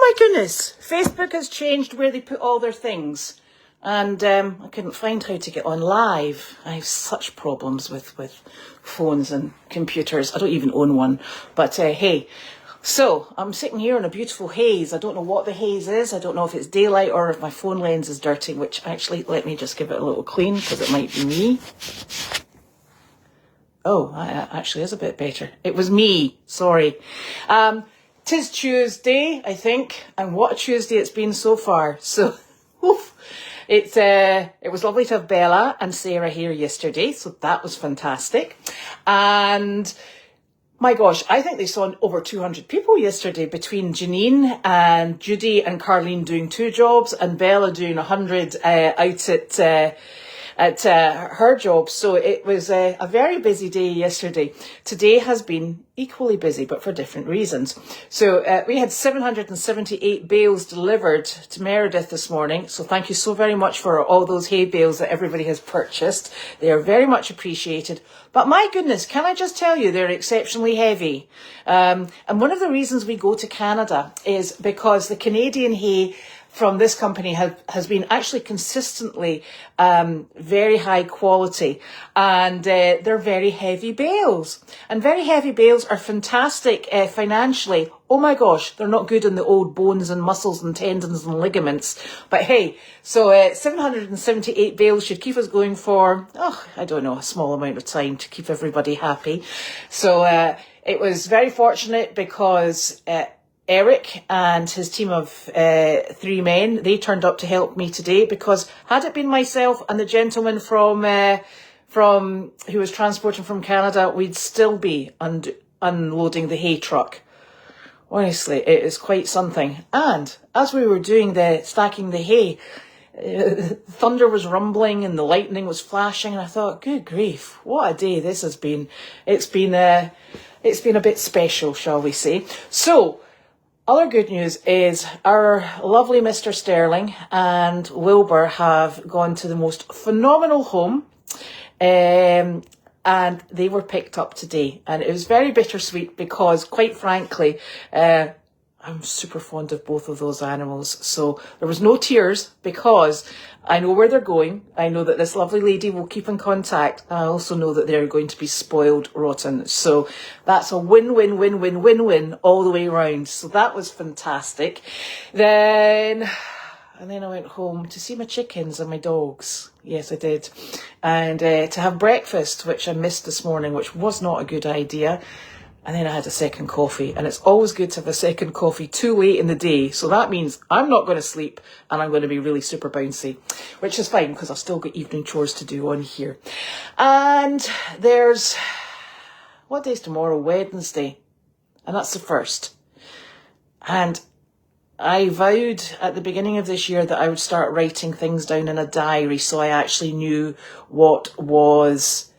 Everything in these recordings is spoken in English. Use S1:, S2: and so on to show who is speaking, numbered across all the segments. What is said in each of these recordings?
S1: my goodness, Facebook has changed where they put all their things. And I couldn't find how to get on live. I have such problems with phones and computers. I don't even own one. But hey, so I'm sitting here in a beautiful haze. I don't know what the haze is. I don't know if it's daylight or if my phone lens is dirty, which actually, let me just give it a little clean because it might be me. Oh, that actually is a bit better. It was me. Sorry. 'Tis Tuesday, I think, and what a Tuesday it's been so far. So, oof. It was lovely to have Bella and Sarah here yesterday, so that was fantastic. And my gosh, I think they saw over 200 people yesterday between Janine and Judy and Carleen doing 2 jobs and Bella doing 100 out at her job. So it was a very busy day yesterday. Today has been equally busy, but for different reasons. So we had 778 bales delivered to Meredith this morning. So thank you so very much for all those hay bales that everybody has purchased. They are very much appreciated. But my goodness, can I just tell you, they're exceptionally heavy. And one of the reasons we go to Canada is because the Canadian hay from this company has been actually consistently very high quality, and they're very heavy bales. And very heavy bales are fantastic financially. Oh my gosh, they're not good in the old bones and muscles and tendons and ligaments. But hey, so 778 bales should keep us going for, I don't know, a small amount of time to keep everybody happy. So it was very fortunate because Eric and his team of 3 men, they turned up to help me today, because had it been myself and the gentleman from who was transporting from Canada, we'd still be unloading the hay truck. Honestly, it is quite something. And as we were doing the stacking the hay, thunder was rumbling and the lightning was flashing, and I thought, good grief, what a day this has been. It's been a bit special, shall we say. So other good news is our lovely Mr. Sterling and Wilbur have gone to the most phenomenal home, and they were picked up today. And it was very bittersweet because, quite frankly, I'm super fond of both of those animals. So there was no tears because I know where they're going. I know that this lovely lady will keep in contact. I also know that they're going to be spoiled rotten. So that's a win-win-win-win-win-win all the way around. So that was fantastic. And then I went home to see my chickens and my dogs. Yes, I did. And to have breakfast, which I missed this morning, which was not a good idea. And then I had a second coffee, and it's always good to have a second coffee too late in the day. So that means I'm not going to sleep and I'm going to be really super bouncy, which is fine because I've still got evening chores to do on here. And there's, what day's tomorrow? Wednesday. And that's the 1st. And I vowed at the beginning of this year that I would start writing things down in a diary so I actually knew what was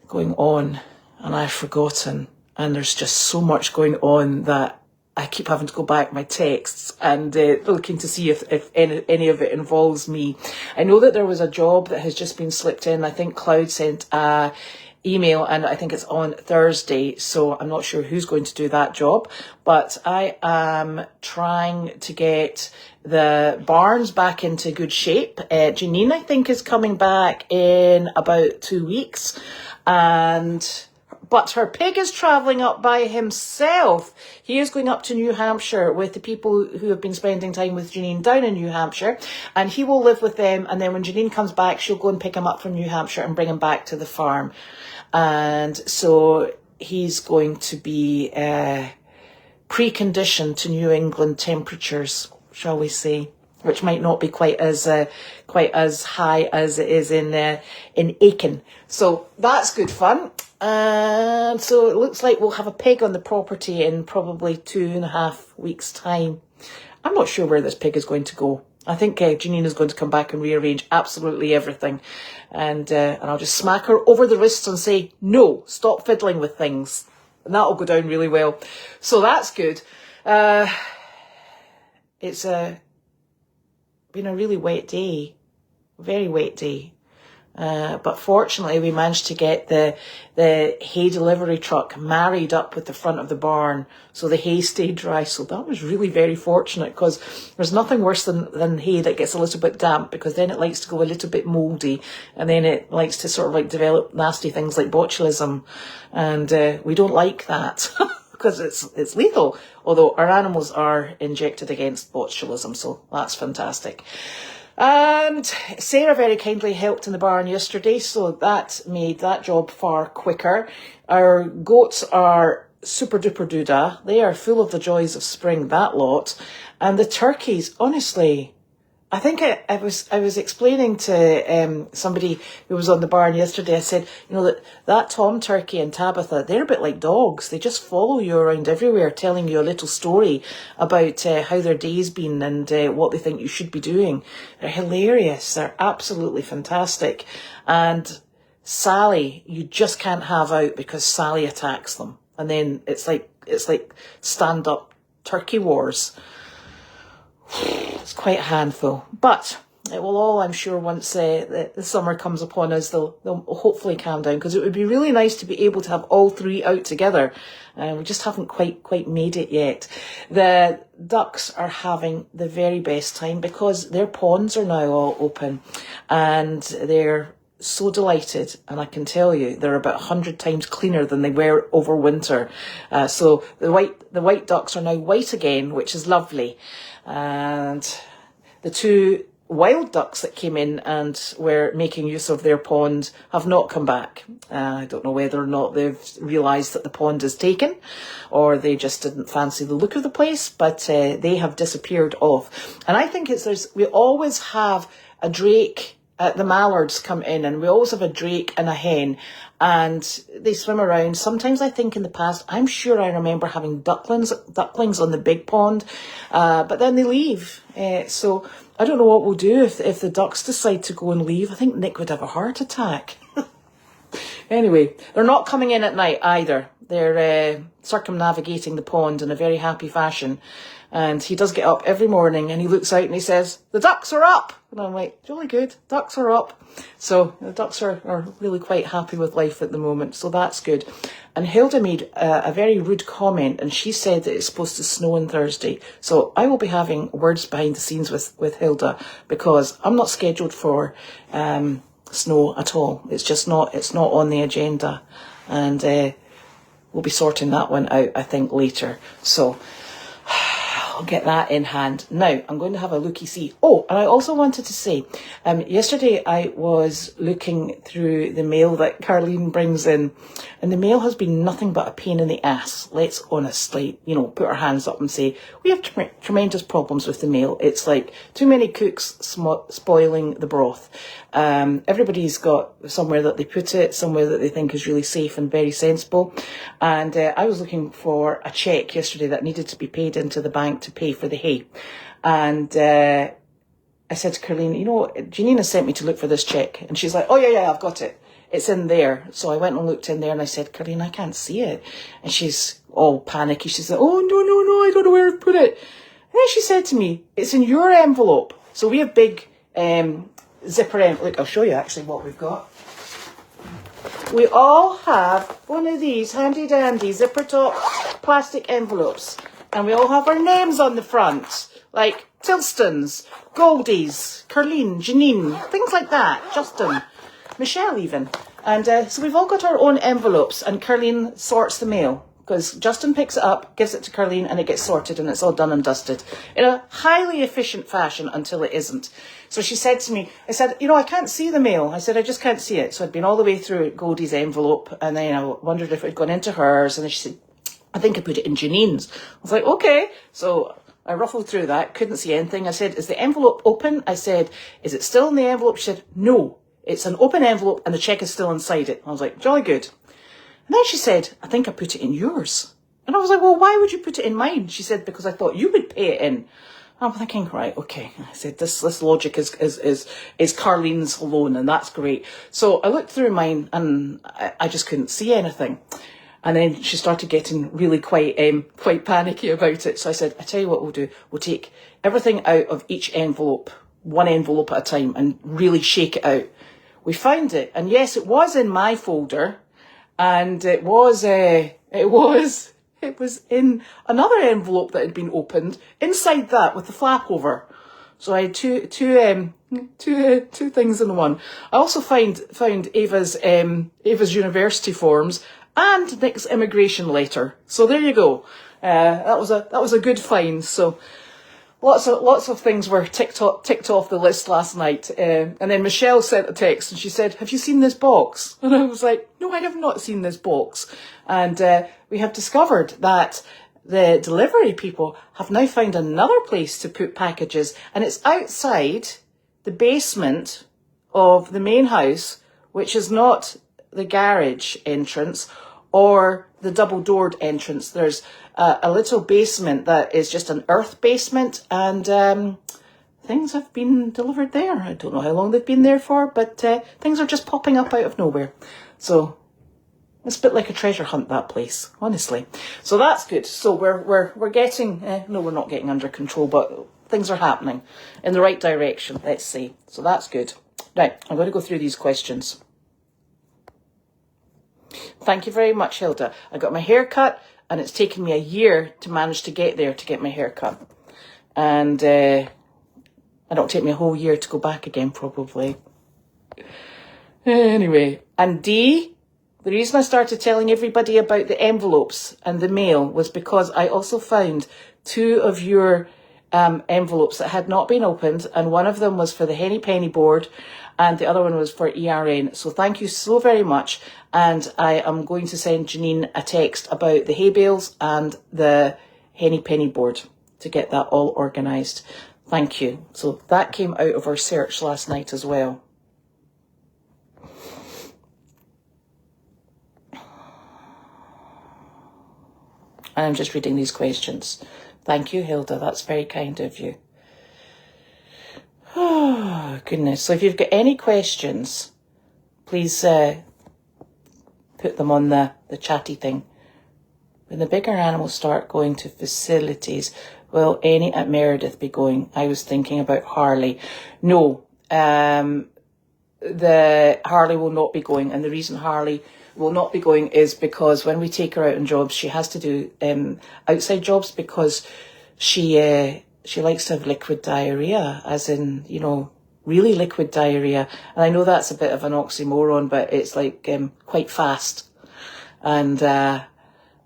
S1: going on. And I've forgotten, and there's just so much going on that I keep having to go back my texts and looking to see if any of it involves me. I know that there was a job that has just been slipped in. I think Cloud sent a email, and I think it's on Thursday, so I'm not sure who's going to do that job. But I am trying to get the barns back into good shape. Janine, I think, is coming back in about 2 weeks, but her pig is travelling up by himself. He is going up to New Hampshire with the people who have been spending time with Janine down in New Hampshire, and he will live with them. And then when Janine comes back, she'll go and pick him up from New Hampshire and bring him back to the farm. And so he's going to be preconditioned to New England temperatures, shall we say, which might not be quite as high as it is in Aiken. So that's good fun. And so it looks like we'll have a pig on the property in probably 2.5 weeks' time. I'm not sure where this pig is going to go. I think Janine is going to come back and rearrange absolutely everything. And I'll just smack her over the wrists and say, no, stop fiddling with things. And that'll go down really well. So that's good. It's been a really wet day. Very wet day. But fortunately, we managed to get the hay delivery truck married up with the front of the barn, so the hay stayed dry. So that was really very fortunate, because there's nothing worse than hay that gets a little bit damp, because then it likes to go a little bit mouldy, and then it likes to sort of like develop nasty things like botulism, and we don't like that. Because it's lethal, although our animals are injected against botulism, so that's fantastic. And Sarah very kindly helped in the barn yesterday, so that made that job far quicker. Our goats are super duper doodah. They are full of the joys of spring, that lot. And the turkeys, honestly, I think I was explaining to somebody who was on the barn yesterday. I said, you know, that Tom turkey and Tabitha, they're a bit like dogs. They just follow you around everywhere, telling you a little story about how their day's been and what they think you should be doing. They're hilarious. They're absolutely fantastic. And Sally, you just can't have out, because Sally attacks them, and then it's like stand-up turkey wars. It's quite a handful, but it will all, I'm sure, once the summer comes upon us, they'll hopefully calm down, because it would be really nice to be able to have all three out together. We just haven't quite made it yet. The ducks are having the very best time, because their ponds are now all open, and they're so delighted, and I can tell you they're about 100 times cleaner than they were over winter. So the white ducks are now white again, which is lovely. And the two wild ducks that came in and were making use of their pond have not come back. I don't know whether or not they've realised that the pond is taken, or they just didn't fancy the look of the place, but they have disappeared off. And I think we always have a drake. The mallards come in, and we always have a drake and a hen, and they swim around. Sometimes I think in the past, I'm sure I remember having ducklings on the big pond, but then they leave. So I don't know what we'll do if the ducks decide to go and leave. I think Nick would have a heart attack. Anyway, they're not coming in at night either. They're circumnavigating the pond in a very happy fashion. And he does get up every morning, and he looks out and he says, "The ducks are up." And I'm like, jolly good, ducks are up. So the ducks are really quite happy with life at the moment. So that's good. And Hilda made a very rude comment, and she said that it's supposed to snow on Thursday. So I will be having words behind the scenes with Hilda, because I'm not scheduled for snow at all. It's not on the agenda. And we'll be sorting that one out, I think, later. So I'll get that in hand. Now, I'm going to have a looky-see. Oh, and I also wanted to say, yesterday I was looking through the mail that Carleen brings in, and the mail has been nothing but a pain in the ass. Let's honestly, put our hands up and say, we have tremendous problems with the mail. It's like too many cooks spoiling the broth. Everybody's got somewhere that they put it, somewhere that they think is really safe and very sensible. And I was looking for a cheque yesterday that needed to be paid into the bank to pay for the hay. And I said to Carleen, Janine has sent me to look for this cheque. And she's like, oh, yeah, I've got it. It's in there. So I went and looked in there, and I said, Carleen, I can't see it. And she's all panicky. She's like, oh, no, I don't know where to put it. And then she said to me, it's in your envelope. So we have big zipper envelope. Look, I'll show you actually what we've got. We all have one of these handy dandy zipper top plastic envelopes. And we all have our names on the front, like Tilston's, Goldy's, Carleen, Janine, things like that, Justin, Michelle even. And so we've all got our own envelopes, and Carleen sorts the mail, because Justin picks it up, gives it to Carleen, and it gets sorted, and it's all done and dusted in a highly efficient fashion until it isn't. So she said to me, I said, I can't see the mail. I said, I just can't see it. So I'd been all the way through Goldie's envelope, and then I wondered if it had gone into hers, and then she said, I think I put it in Janine's. I was like, okay. So I ruffled through that, couldn't see anything. I said, is the envelope open? I said, is it still in the envelope? She said, no, it's an open envelope and the cheque is still inside it. I was like, jolly good. And then she said, I think I put it in yours. And I was like, well, why would you put it in mine? She said, because I thought you would pay it in. I'm thinking, right, okay. I said, this logic is Carleen's loan, and that's great. So I looked through mine, and I just couldn't see anything. And then she started getting really quite panicky about it. So I said, I tell you what we'll do. We'll take everything out of each envelope, one envelope at a time, and really shake it out. we found it. And yes, it was in my folder, and it was in another envelope that had been opened inside that with the flap over. So I had two things in one. I also found Ava's university forms and Nick's immigration letter. So there you go. That was a good find. So lots of things were ticked off the list last night. And then Michelle sent a text and she said, "Have you seen this box?" And I was like, "No, I have not seen this box." And we have discovered that the delivery people have now found another place to put packages, and it's outside the basement of the main house, which is not the garage entrance or the double-doored entrance. There's a little basement that is just an earth basement, and things have been delivered there. I don't know how long they've been there for, but things are just popping up out of nowhere. So it's a bit like a treasure hunt, that place, honestly. So that's good. So we're getting, no, we're not getting under control, but things are happening in the right direction, let's say. So that's good. Right, I'm going to go through these questions. Thank you very much, Hilda. I got my hair cut, and it's taken me a year to manage to get there to get my hair cut. And it'll take me a whole year to go back again, probably. Anyway, and D, the reason I started telling everybody about the envelopes and the mail was because I also found 2 of your envelopes that had not been opened, and one of them was for the Henny Penny board and the other one was for ERN. So thank you so very much, and I am going to send Janine a text about the hay bales and the Henny Penny board to get that all organised. Thank you. So that came out of our search last night as well. And I'm just reading these questions. Thank you, Hilda. That's very kind of you. Oh, goodness. So if you've got any questions, please put them on the chatty thing. When the bigger animals start going to facilities, will any at Meredith be going? I was thinking about Harley. No, the Harley will not be going. And the reason Harley will not be going is because when we take her out on jobs, she has to do outside jobs because she likes to have liquid diarrhea, as in, you know, really liquid diarrhea. And I know that's a bit of an oxymoron, but it's like quite fast.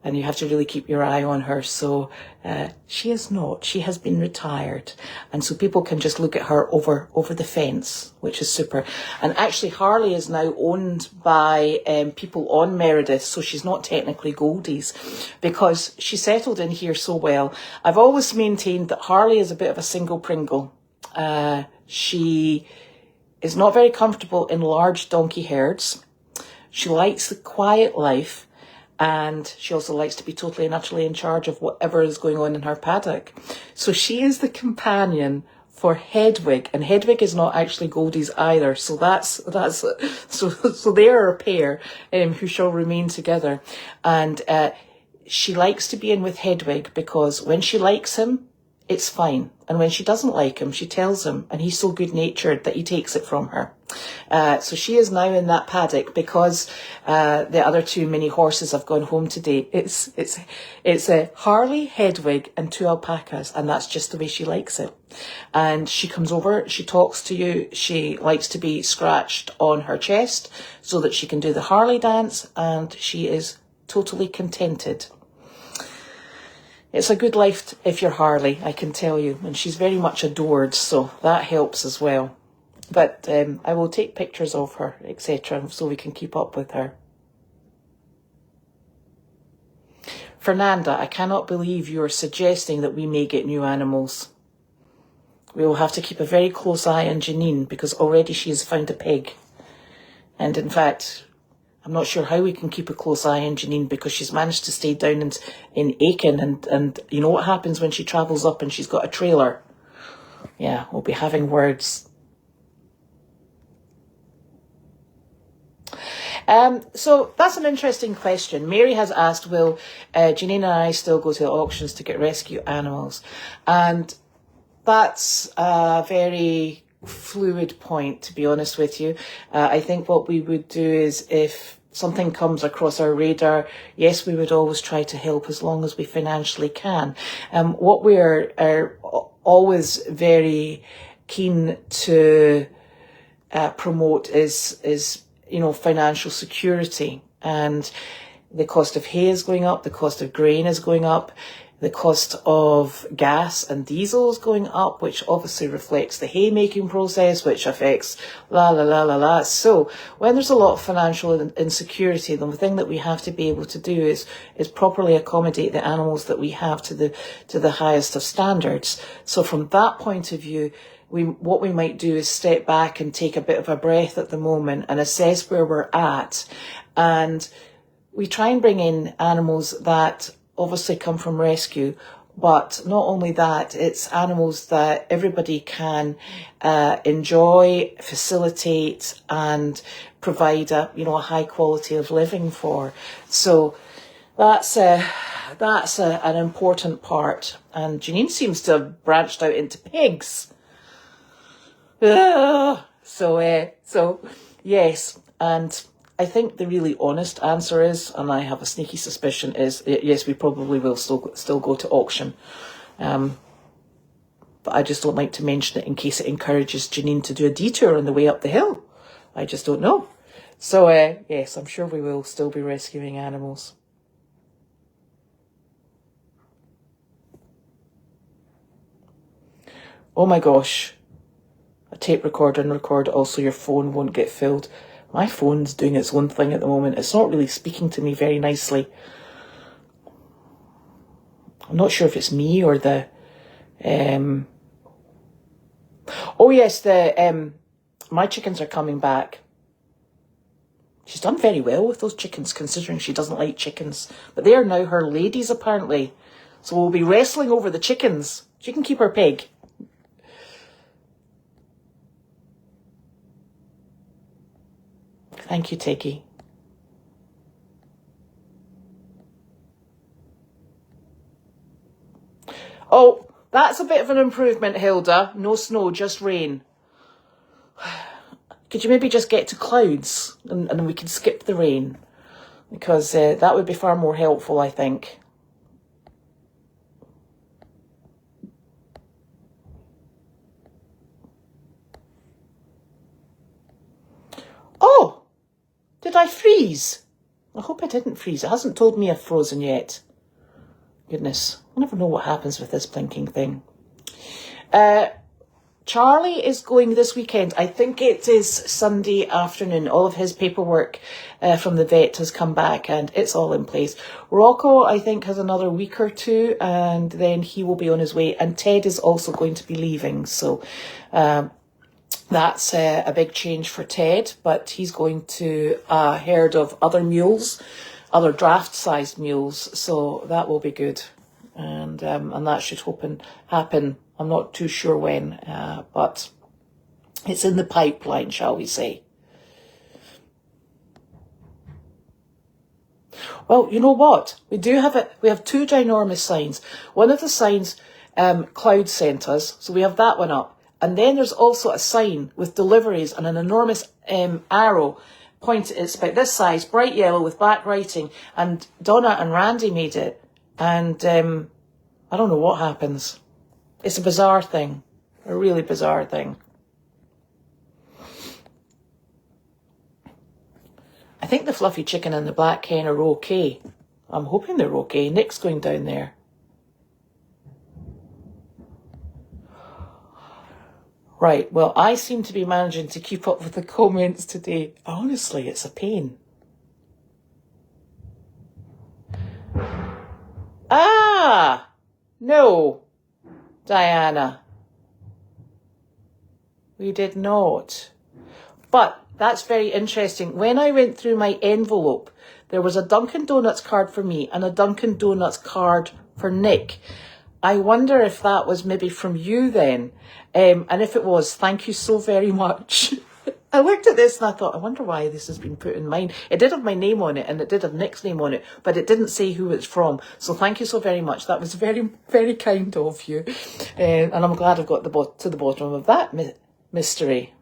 S1: And you have to really keep your eye on her. So she is not. She has been retired. And so people can just look at her over the fence, which is super. And actually, Harley is now owned by people on Meredith, so she's not technically Goldy's because she settled in here so well. I've always maintained that Harley is a bit of a single Pringle. She is not very comfortable in large donkey herds. She likes the quiet life. And she also likes to be totally and utterly in charge of whatever is going on in her paddock. So she is the companion for Hedwig, and Hedwig is not actually Goldy's either. So so they are a pair who shall remain together. And she likes to be in with Hedwig because when she likes him, it's fine. And when she doesn't like him, she tells him, and he's so good-natured that he takes it from her. So she is now in that paddock because the other 2 mini horses have gone home today. It's a Harley, Hedwig, and 2 alpacas, and that's just the way she likes it. And she comes over, she talks to you, she likes to be scratched on her chest so that she can do the Harley dance, and she is totally contented. It's a good life if you're Harley, I can tell you. And she's very much adored, so that helps as well. But I will take pictures of her, etc., so we can keep up with her. Fernanda, I cannot believe you are suggesting that we may get new animals. We will have to keep a very close eye on Janine because already she has found a pig. And in fact, I'm not sure how we can keep a close eye on Janine because she's managed to stay down in Aiken, and you know what happens when she travels up and she's got a trailer? Yeah, we'll be having words. So that's an interesting question. Mary has asked, will Janine and I still go to the auctions to get rescue animals? And that's a very fluid point, to be honest with you. I think what we would do is, if something comes across our radar, yes, we would always try to help as long as we financially can. What we are always very keen to promote is financial security. And the cost of hay is going up, the cost of grain is going up, the cost of gas and diesel is going up, which obviously reflects the haymaking process, which affects So when there's a lot of financial insecurity, the thing that we have to be able to do is properly accommodate the animals that we have to the highest of standards. So from that point of view, what we might do is step back and take a bit of a breath at the moment and assess where we're at. And we try and bring in animals that obviously come from rescue, but not only that, it's animals that everybody can enjoy, facilitate, and provide a high quality of living for. So that's an important part. And Janine seems to have branched out into pigs. So yes, and I think the really honest answer is, and I have a sneaky suspicion, is yes, we probably will still go to auction. But I just don't like to mention it in case it encourages Janine to do a detour on the way up the hill. I just don't know. So yes, I'm sure we will still be rescuing animals. Oh my gosh. A tape recorder and record, also your phone won't get filled. My phone's doing its own thing at the moment. It's not really speaking to me very nicely. I'm not sure if it's me or the... Oh yes, my chickens are coming back. She's done very well with those chickens, considering she doesn't like chickens. But they are now her ladies, apparently. So we'll be wrestling over the chickens. She can keep her pig. Thank you, Tikky. Oh, that's a bit of an improvement, Hilda. No snow, just rain. Could you maybe just get to clouds and we can skip the rain? Because that would be far more helpful, I think. Oh! Did I freeze? I hope I didn't freeze. It hasn't told me I've frozen yet. Goodness, I never know what happens with this blinking thing. Charlie is going this weekend. I think it is Sunday afternoon. All of his paperwork from the vet has come back and it's all in place. Rocco, I think, has another week or two and then he will be on his way. And Ted is also going to be leaving. So that's a big change for Ted, but he's going to a herd of other mules, other draft-sized mules, so that will be good. And that should happen. I'm not too sure when, but it's in the pipeline, shall we say. Well, you know what? We have two ginormous signs. One of the signs, Cloud sent us, so we have that one up. And then there's also a sign with deliveries and an enormous arrow pointed. It's about this size, bright yellow with black writing. And Donna and Randy made it. And I don't know what happens. It's a bizarre thing. A really bizarre thing. I think the fluffy chicken and the black hen are okay. I'm hoping they're okay. Nick's going down there. Right, well, I seem to be managing to keep up with the comments today. Honestly, it's a pain. Ah! No, Diana. We did not. But that's very interesting. When I went through my envelope, there was a Dunkin' Donuts card for me and a Dunkin' Donuts card for Nick. I wonder if that was maybe from you then. And if it was, thank you so very much. I looked at this and I thought, I wonder why this has been put in mine. It did have my name on it and it did have Nick's name on it, but it didn't say who it's from. So thank you so very much. That was very, very kind of you. And I'm glad I've got to the bottom of that, mystery.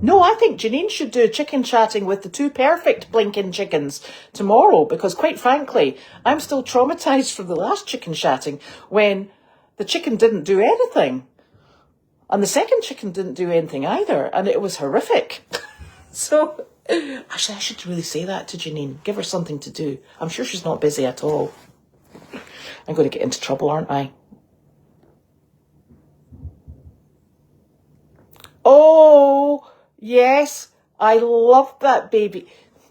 S1: No, I think Janine should do chicken chatting with the two perfect blinking chickens tomorrow, because quite frankly, I'm still traumatised from the last chicken chatting when the chicken didn't do anything. And the second chicken didn't do anything either, and it was horrific. So, actually, I should really say that to Janine. Give her something to do. I'm sure she's not busy at all. I'm going to get into trouble, aren't I? Oh, yes, I love that baby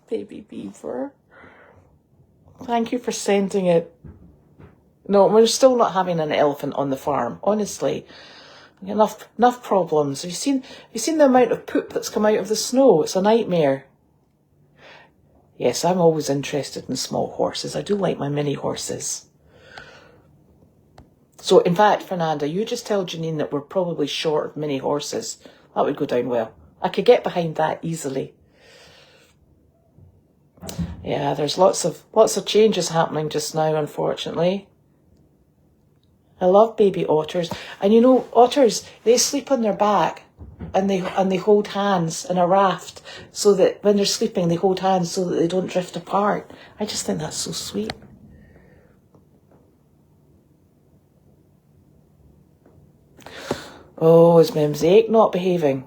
S1: beaver. Thank you for sending it. No, we're still not having an elephant on the farm, honestly. Enough problems. Have you seen the amount of poop that's come out of the snow? It's a nightmare. Yes, I'm always interested in small horses. I do like my mini horses. So, in fact, Fernanda, you just tell Janine that we're probably short of mini horses. That would go down well. I could get behind that easily. Yeah, there's lots of changes happening just now, unfortunately. I love baby otters. And you know, otters, they sleep on their back and they hold hands in a raft, so that when they're sleeping, they hold hands so that they don't drift apart. I just think that's so sweet. Oh, is my mosaic not behaving?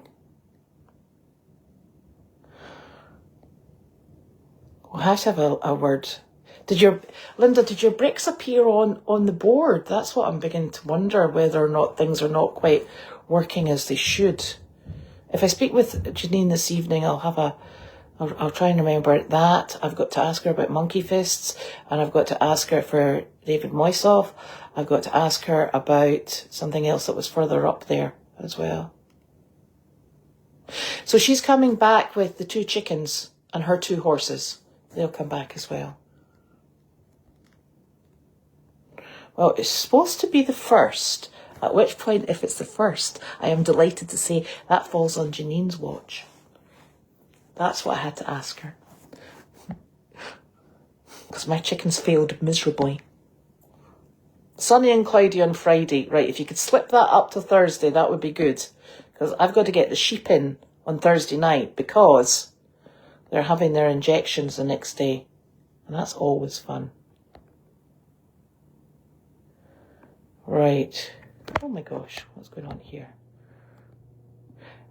S1: We'll have to have a word. Linda, did your bricks appear on the board? That's what I'm beginning to wonder, whether or not things are not quite working as they should. If I speak with Janine this evening, I'll try and remember that. I've got to ask her about monkey fists, and I've got to ask her for David Moisoff. I've got to ask her about something else that was further up there as well. So she's coming back with the two chickens and her two horses. They'll come back as well. Well, it's supposed to be the 1st, at which point, if it's the 1st, I am delighted to say that falls on Janine's watch. That's what I had to ask her. Because my chickens failed miserably. Sunny and cloudy on Friday. Right, if you could slip that up to Thursday, that would be good. Because I've got to get the sheep in on Thursday night, because they're having their injections the next day. And that's always fun. Right. Oh my gosh, what's going on here?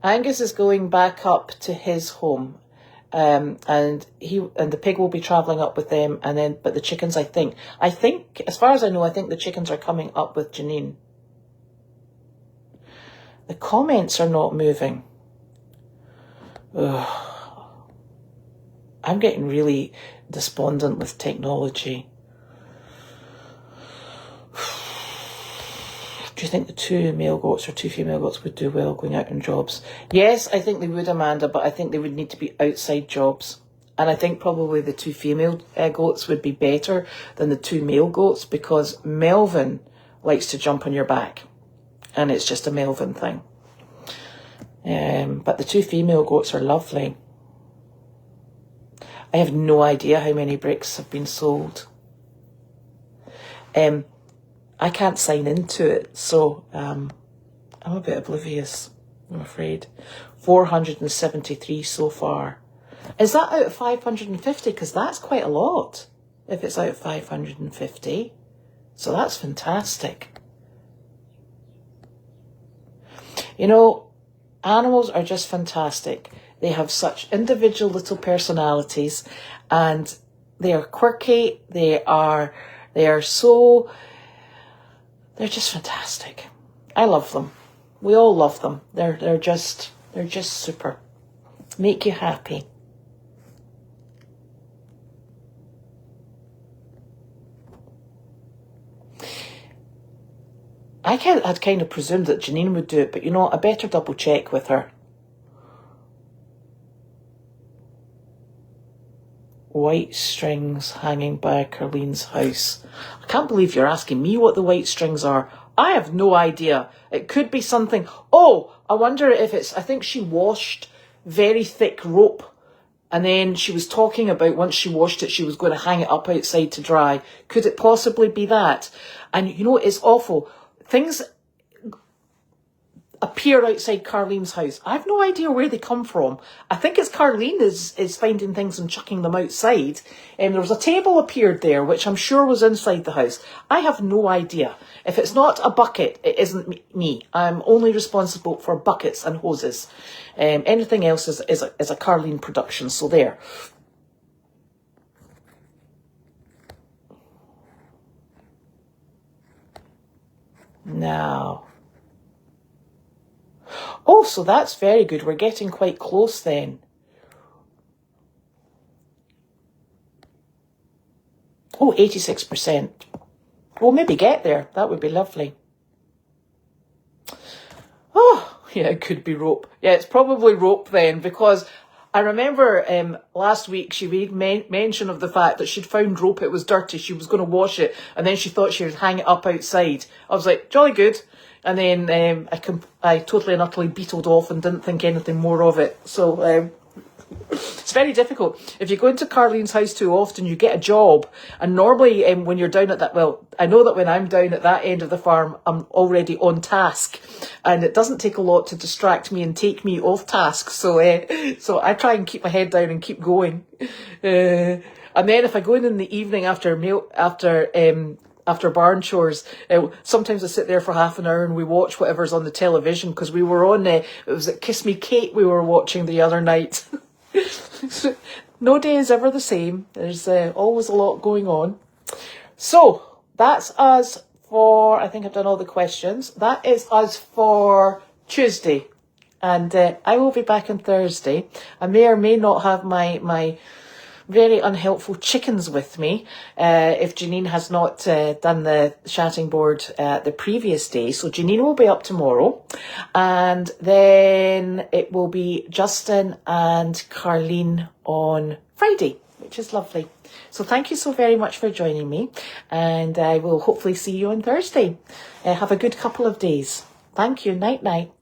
S1: Angus is going back up to his home. And the pig will be travelling up with them, but the chickens, I think, as far as I know, I think the chickens are coming up with Janine. The comments are not moving. Ugh. I'm getting really despondent with technology. Do you think the 2 male goats or 2 female goats would do well going out on jobs? Yes, I think they would, Amanda, but I think they would need to be outside jobs. And I think probably the 2 female goats would be better than the 2 male goats, because Melvin likes to jump on your back. And it's just a Melvin thing. But the 2 female goats are lovely. I have no idea how many bricks have been sold. I can't sign into it, so I'm a bit oblivious, I'm afraid. 473 so far. Is that out of 550? Because that's quite a lot, if it's out of 550. So that's fantastic. You know, animals are just fantastic. They have such individual little personalities, and they are quirky. They're just fantastic. I love them. We all love them. They're just super. Make you happy. I'd kind of presumed that Janine would do it, but you know, I better double check with her. White strings hanging by Carlene's house. I can't believe you're asking me what the white strings are. I have no idea. It could be something. Oh, I wonder if it's, I think she washed very thick rope, and then she was talking about once she washed it, she was going to hang it up outside to dry. Could it possibly be that? And you know, it's awful. Things, appear outside Carlene's house. I have no idea where they come from. I think it's Carlene is finding things and chucking them outside. There was a table appeared there, which I'm sure was inside the house. I have no idea. If it's not a bucket, it isn't me. I'm only responsible for buckets and hoses. Anything else is a Carlene production, so there. Now. Oh, so that's very good. We're getting quite close then. Oh, 86%. We'll maybe get there. That would be lovely. Oh, yeah, it could be rope. Yeah, it's probably rope then, because I remember last week she made mention of the fact that she'd found rope, it was dirty, she was going to wash it, and then she thought she would hang it up outside. I was like, jolly good. And then I totally and utterly beetled off and didn't think anything more of it. So it's very difficult. If you go into Carlene's house too often, you get a job. And normally when you're down at that, well, I know that when I'm down at that end of the farm, I'm already on task. And it doesn't take a lot to distract me and take me off task. So I try and keep my head down and keep going. And then if I go in the evening after barn chores, sometimes I sit there for half an hour and we watch whatever's on the television, because we were on, it was at Kiss Me Kate we were watching the other night. No day is ever the same. There's always a lot going on. So that's us for, I think I've done all the questions. That is us for Tuesday. And I will be back on Thursday. I may or may not have my very unhelpful chickens with me if Janine has not done the chatting board the previous day. So Janine will be up tomorrow, and then it will be Justin and Carlene on Friday, which is lovely. So thank you so very much for joining me, and I will hopefully see you on Thursday. Have a good couple of days. Thank you. Night night.